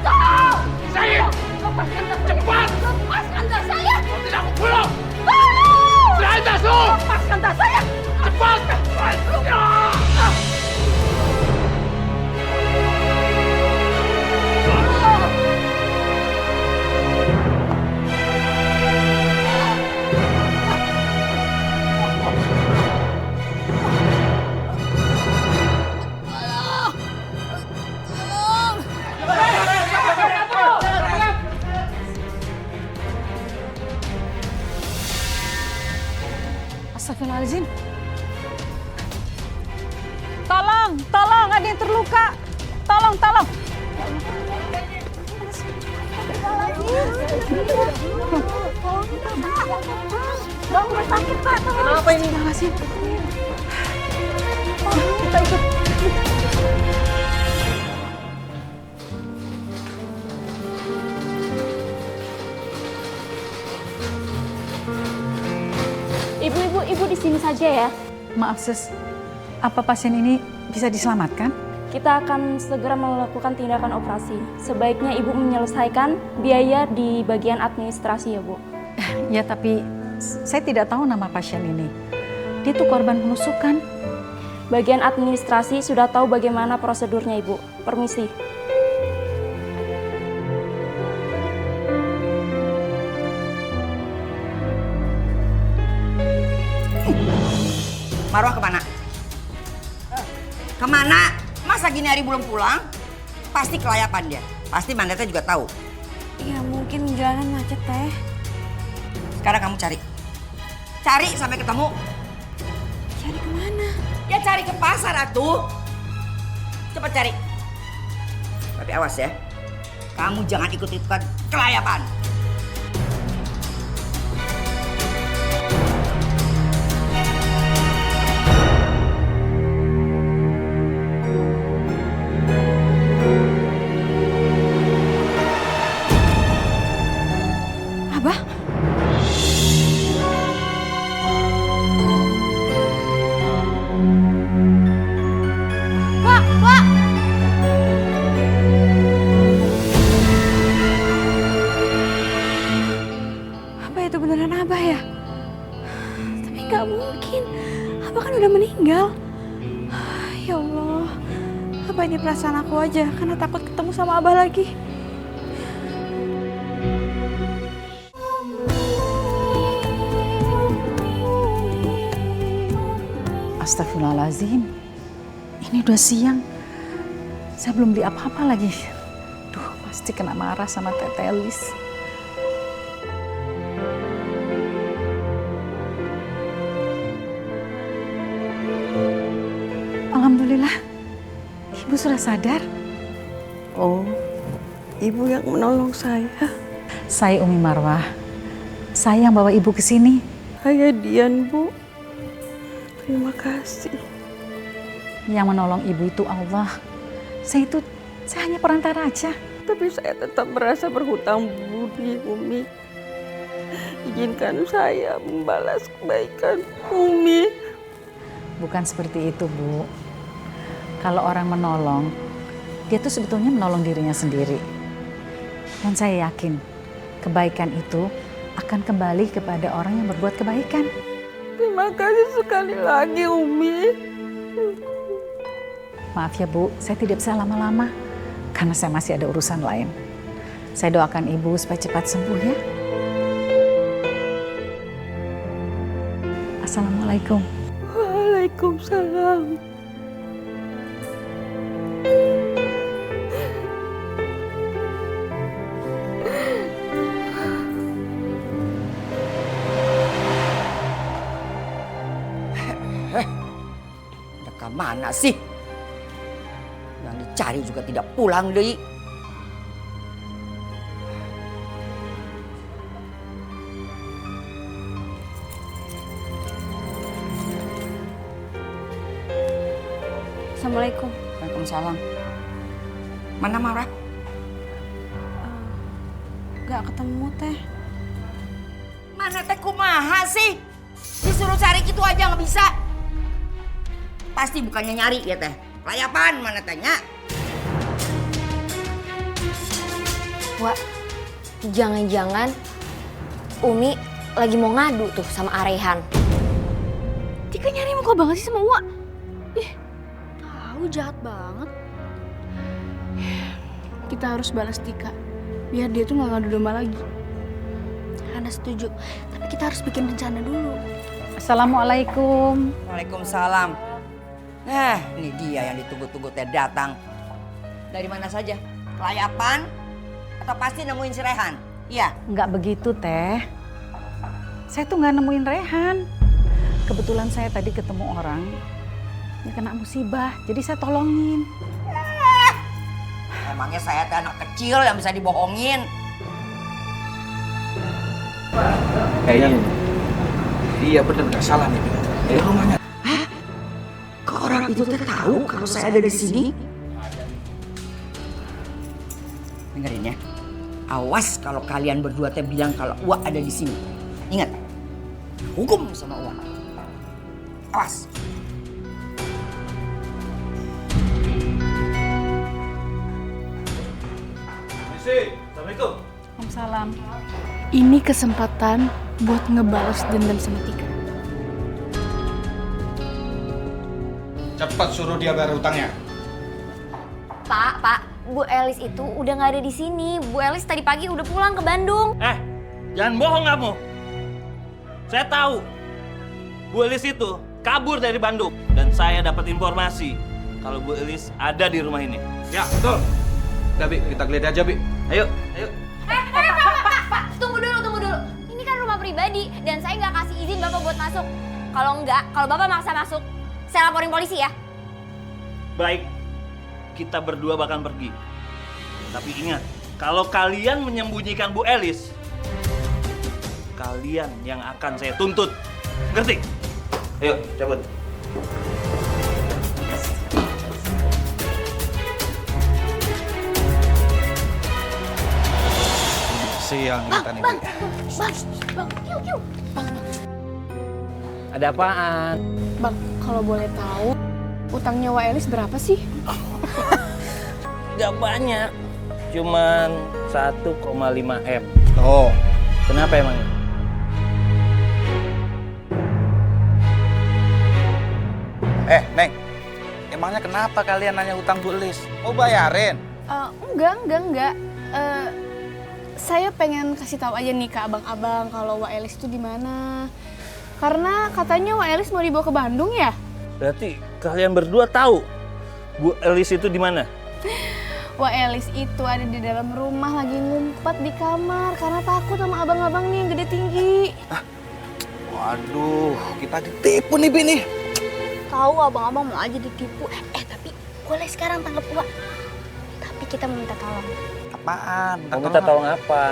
Tolong! Saya! Lepaskan tas saya! Cepat! Lepaskan tas saya! Kalau tidak aku pulang! Tolong! Serahin tasmu! Lepaskan tas saya! Cepat! Astagfirullahaladzim. Tolong, ada yang terluka. Tolong. Rumah sakit, Pak. Kenapa ini? Astagfirullahaladzim. Kita ikut. Ibu di sini saja ya. Maaf, Sus. Apa pasien ini bisa diselamatkan? Kita akan segera melakukan tindakan operasi. Sebaiknya Ibu menyelesaikan biaya di bagian administrasi ya, Bu. Ya, tapi saya tidak tahu nama pasien ini. Dia tuh korban penusukan. Bagian administrasi sudah tahu bagaimana prosedurnya, Ibu. Permisi. Marwah kemana? Kemana? Masa gini hari belum pulang? Pasti kelayapan dia. Pasti Mandata juga tahu. Ya mungkin jalanan macet, Teh. Sekarang kamu cari. Cari sampai ketemu. Cari kemana? Ya cari ke pasar, atuh. Cepat cari. Tapi awas ya. Kamu jangan ikut-ikutan kelayapan. Ya Allah, apa ini perasaan aku aja karena takut ketemu sama Abah lagi. Astagfirullahaladzim. Ini udah siang. Saya belum beli apa-apa lagi. Duh, pasti kena marah sama Tete Elis. Alhamdulillah, Ibu sudah sadar. Oh, Ibu yang menolong saya. Saya Umi Marwah. Saya yang bawa Ibu ke sini. Saya Dian, Bu. Terima kasih. Yang menolong Ibu itu Allah. Saya hanya perantara aja. Tapi saya tetap merasa berhutang budi, Umi. Izinkan saya membalas kebaikan Umi. Bukan seperti itu, Bu. Kalau orang menolong, dia tuh sebetulnya menolong dirinya sendiri. Dan saya yakin, kebaikan itu akan kembali kepada orang yang berbuat kebaikan. Terima kasih sekali lagi, Umi. Maaf ya, Bu, saya tidak bisa lama-lama. Karena saya masih ada urusan lain. Saya doakan Ibu supaya cepat sembuh ya. Assalamualaikum. Waalaikumsalam. Mana sih? Yang dicari juga tidak pulang deh. Assalamualaikum. Waalaikumsalam. Mana Marwah? Gak ketemu, Teh. Mana Teh kumaha sih? Disuruh cari gitu aja nggak bisa. Pasti bukannya nyari ya Teh. Layapan mana tanya? Wak, jangan-jangan Umi lagi mau ngadu tuh sama Arehan. Tika nyari muka banget sih sama Wak. Ih, tahu jahat banget. Kita harus balas Tika, biar dia tuh nggak ngadu domba lagi. Anda setuju, tapi kita harus bikin rencana dulu. Assalamualaikum. Waalaikumsalam. Nah, ini dia yang ditunggu-tunggu teh datang. Dari mana saja? Kelayapan? Atau pasti nemuin si Rehan? Iya. Nggak begitu, Teh. Saya tuh nggak nemuin Rehan. Kebetulan saya tadi ketemu orang yang kena musibah, jadi saya tolongin. Emangnya saya teh anak kecil yang bisa dibohongin? Kayaknya iya bener, nggak salah nih. Rumahnya. Kok orang itu teh tahu kalau saya ada di sini? Dengerin ya. Awas kalau kalian berdua teh bilang kalau Uwa ada di sini. Ingat, hukum sama Uwa. Awas. Assalamualaikum. Waalaikumsalam. Ini kesempatan buat ngebalas dendam sama Tika. Cepat suruh dia bayar hutangnya. Pak, Bu Elis itu udah nggak ada di sini. Bu Elis tadi pagi udah pulang ke Bandung. Jangan bohong kamu. Saya tahu Bu Elis itu kabur dari Bandung dan saya dapat informasi kalau Bu Elis ada di rumah ini. Ya, betul. Udah, Bi, kita geledah aja, Bi. Ayo. Pak, tunggu dulu. Ini kan rumah pribadi dan saya nggak kasih izin Bapak buat masuk. Kalau Bapak maksa masuk, saya laporin polisi ya. Baik, kita berdua bahkan pergi. Tapi ingat, kalau kalian menyembunyikan Bu Elis, kalian yang akan saya tuntut. Ngerti? Ayo, cabut. Siang kita nih, Bi. Bang, yuk. Bang, Ada apaan? Bang, kalau boleh tahu, utangnya Wak Elis berapa sih? Gak banyak, cuman 1,5 M. Oh, Kenapa emangnya? Neng. Emangnya kenapa kalian nanya hutang Bu Elis? Mau bayarin? Enggak. Saya pengen kasih tahu aja nih ke abang-abang kalau Wak Elis itu di mana. Karena katanya Wak Elis mau dibawa ke Bandung ya? Berarti kalian berdua tahu Bu Elis itu di mana? Wak Elis itu ada di dalam rumah lagi ngumpet di kamar karena takut sama abang-abang nih yang gede tinggi. Waduh, kita ditipu nih, Bi nih. Tahu abang-abang mau aja ditipu. Tapi boleh sekarang tangkap Wak. Tapi kita minta tolong. Apaan? Kamu minta tolong apa?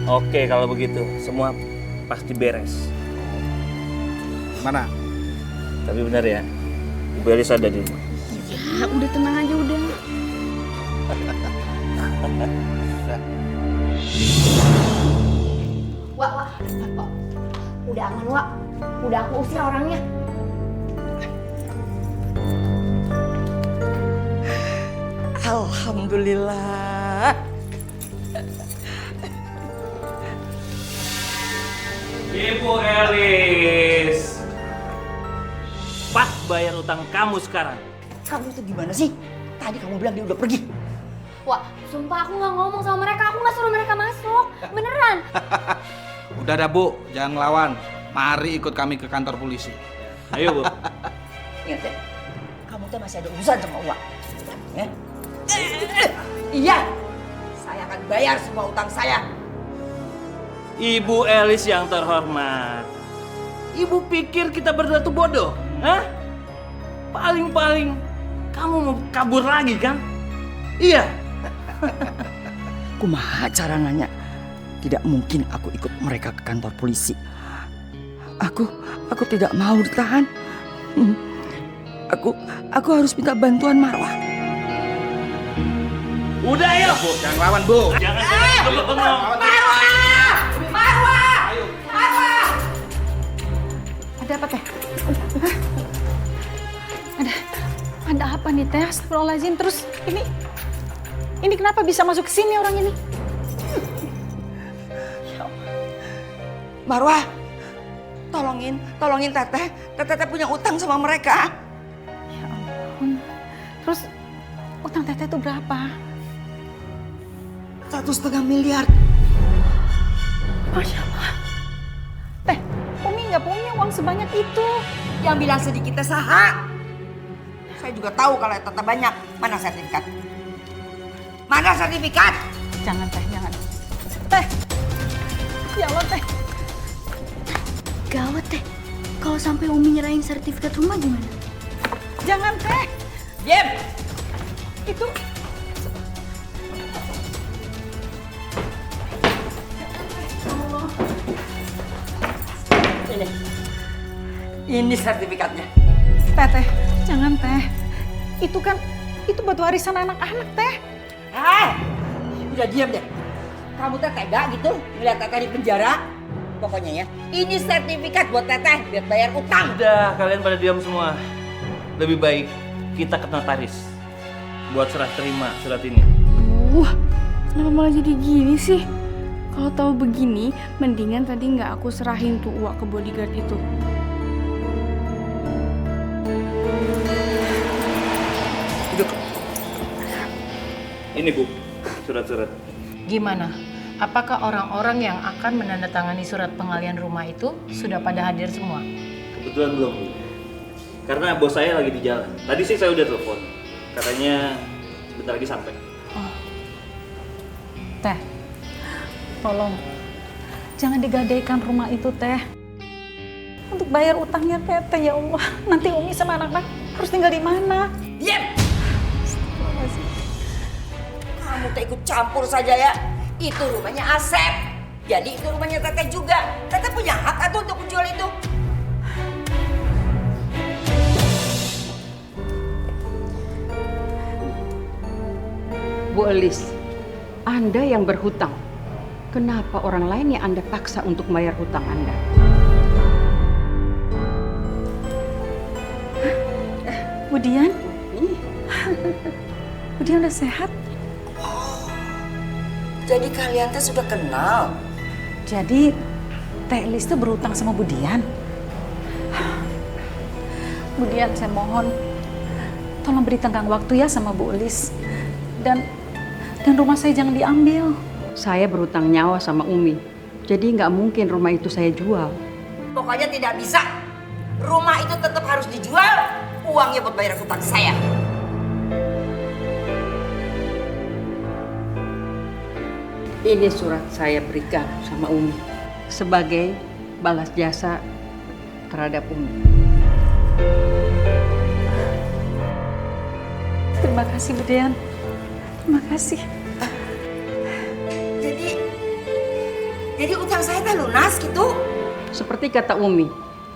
Oke, kalau begitu semua pasti beres. Mana? Tapi benar ya, Bu Elis ada di rumah. Ya udah tenang aja udah. Wak. Udah aman, Wak. Udah aku usir orangnya. Alhamdulillah. Ibu Elis, pas bayar utang kamu sekarang. Kamu itu gimana sih? Tadi kamu bilang dia udah pergi. Wak, sumpah aku nggak ngomong sama mereka. Aku nggak suruh mereka masuk. Beneran. Udah dah, Bu, jangan ngelawan. Mari ikut kami ke kantor polisi. Ayo, Bu. Ingat ya, kamu tuh masih ada urusan sama Uwa. Ya? Iya, saya akan bayar semua utang saya. Ibu Elis yang terhormat. Ibu pikir kita berdua tuh bodoh? Hah? Paling-paling kamu mau kabur lagi kan? Iya. Kumaha cara nanya? Tidak mungkin aku ikut mereka ke kantor polisi. Aku tidak mau ditahan. Aku harus minta bantuan Marwah. Udah ayo. Bu, jangan lawan, Bu. Jangan bengong. Ada apa teh? Ada apa nih Teh? Astagfirullahaladzim. Terus ini kenapa bisa masuk ke sini orang ini? Marwah, tolongin Teteh. Teteh punya utang sama mereka. Ya ampun. Terus utang Teteh itu berapa? 1,5 miliar. Masya Allah. Teh, Umi nggak punya uang sebanyak itu. Yang bilang sedikitnya saha. Saya juga tahu kalau Teteh banyak. Mana sertifikat? Mana sertifikat? Jangan Teh, jangan. Teh, ya Allah Teh. Gawat Teh, kalau sampai Umi nyerahin sertifikat rumah gimana? Jangan Teh. Diam! Itu Ini sertifikatnya. Teh, jangan Teh. Itu buat warisan anak-anak Teh. Udah diam deh. Kamu teh tega gitu ngeliat Teteh di penjara? Pokoknya ya, ini sertifikat buat Teteh biar bayar utang. Udah, kalian pada diam semua. Lebih baik kita ke notaris buat serah terima surat ini. Kenapa malah jadi gini sih? Kalau tahu begini, mendingan tadi nggak aku serahin tuh uang ke bodyguard itu. Duduk. Ini Bu, surat-surat. Gimana? Apakah orang-orang yang akan menandatangani surat pengalihan rumah itu sudah pada hadir semua? Kebetulan belum Bu. Karena bos saya lagi di jalan. Tadi sih saya udah telepon. Katanya sebentar lagi sampai. Teh, tolong jangan digadaikan rumah itu Teh. Untuk bayar utangnya Teteh ya Allah. Nanti Umi sama anak-anak harus tinggal di mana? Diam! Kamu teh ikut campur saja ya. Itu rumahnya Asep. Jadi itu rumahnya Teteh juga. Teteh punya hak atau untuk menjual itu? Bu Elis, Anda yang berhutang. Kenapa orang lain yang Anda paksa untuk bayar hutang Anda? Bu Dian? Bu Dian udah sehat? Jadi kalian teh sudah kenal? Jadi Teh Elis tuh berutang sama Bu Dian? Bu Dian, saya mohon tolong beri tenggang waktu ya sama Bu Elis. Dan rumah saya jangan diambil. Saya berhutang nyawa sama Umi. Jadi nggak mungkin rumah itu saya jual. Pokoknya tidak bisa. Rumah itu tetap harus dijual. Uangnya buat bayar hutang saya. Ini surat saya berikan sama Umi sebagai balas jasa terhadap Umi. Terima kasih Bu Dian. Terima kasih. Jadi utang saya teh lunas gitu? Seperti kata Umi,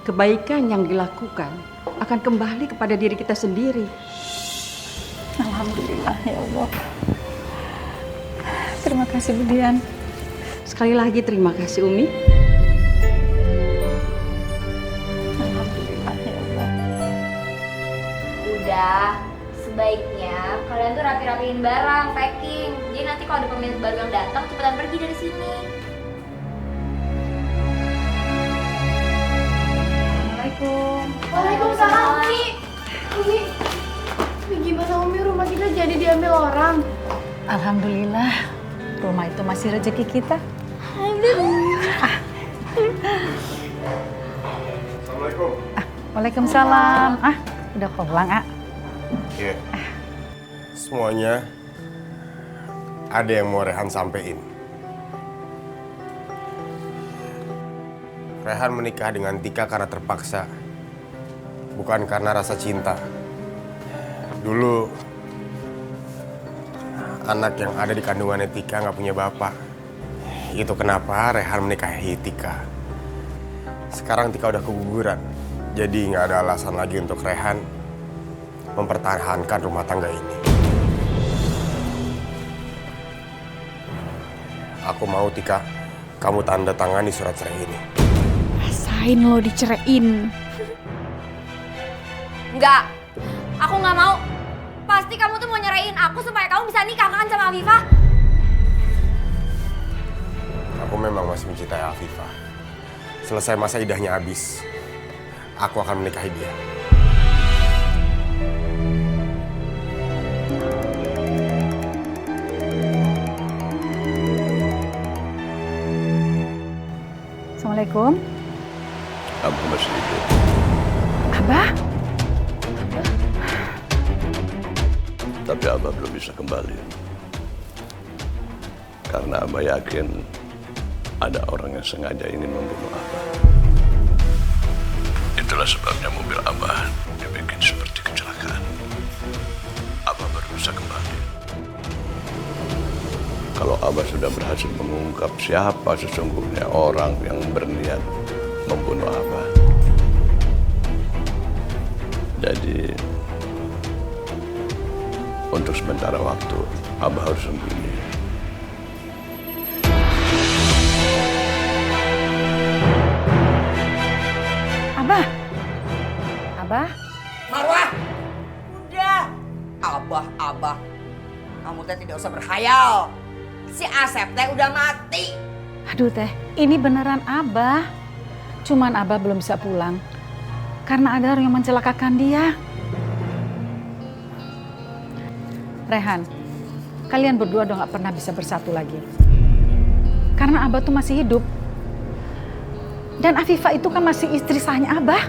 kebaikan yang dilakukan akan kembali kepada diri kita sendiri. Alhamdulillah ya Allah. Terima kasih Bu Dian. Sekali lagi terima kasih Umi. Alhamdulillah ya Allah. Udah, sebaiknya kalian tuh rapi-rapiin barang, packing. Jadi nanti kalau ada pemilik baru yang datang, cepetan pergi dari sini. Assalamualaikum. Waalaikumsalam, Umi. Umi, gimana Umi rumah kita jadi diambil orang? Alhamdulillah, rumah itu masih rezeki kita. Assalamualaikum. Waalaikumsalam. Udah pulang, Iya. Semuanya ada yang mau Rehan sampein. Rehan menikah dengan Tika karena terpaksa, bukan karena rasa cinta. Dulu anak yang ada di kandungannya Tika nggak punya bapak. Itu kenapa Rehan menikahi Tika. Sekarang Tika udah keguguran, jadi nggak ada alasan lagi untuk Rehan mempertahankan rumah tangga ini. Aku mau Tika, kamu tanda tangani surat cerai ini. Rasain lo diceraiin. Enggak, Aku nggak mau. Pasti kamu tuh mau nyerahin aku supaya kamu bisa nikah kan sama Afifah? Aku memang masih mencintai Afifah. Selesai masa idahnya habis, aku akan menikahi dia. Assalamualaikum. Abah masih hidup. Abah? Tapi Abah belum bisa kembali. Karena Abah yakin ada orang yang sengaja ingin membunuh Abah. Itulah sebabnya mobil Abah dibikin seperti kecelakaan. Abah baru bisa kembali. Kalau Abah sudah berhasil mengungkap siapa sesungguhnya orang yang berniat membunuh Abah. Jadi, untuk sementara waktu, Abah harus sembunyi. Abah? Abah? Marwah! Udah! Abah. Kamu teh tidak usah berkhayal. Si Asep teh udah mati. Aduh teh, ini beneran Abah. Cuman Abah belum bisa pulang. Karena ada orang yang mencelakakan dia. Rehan, kalian berdua udah gak pernah bisa bersatu lagi. Karena Abah tuh masih hidup. Dan Afifah itu kan masih istri sahnya Abah.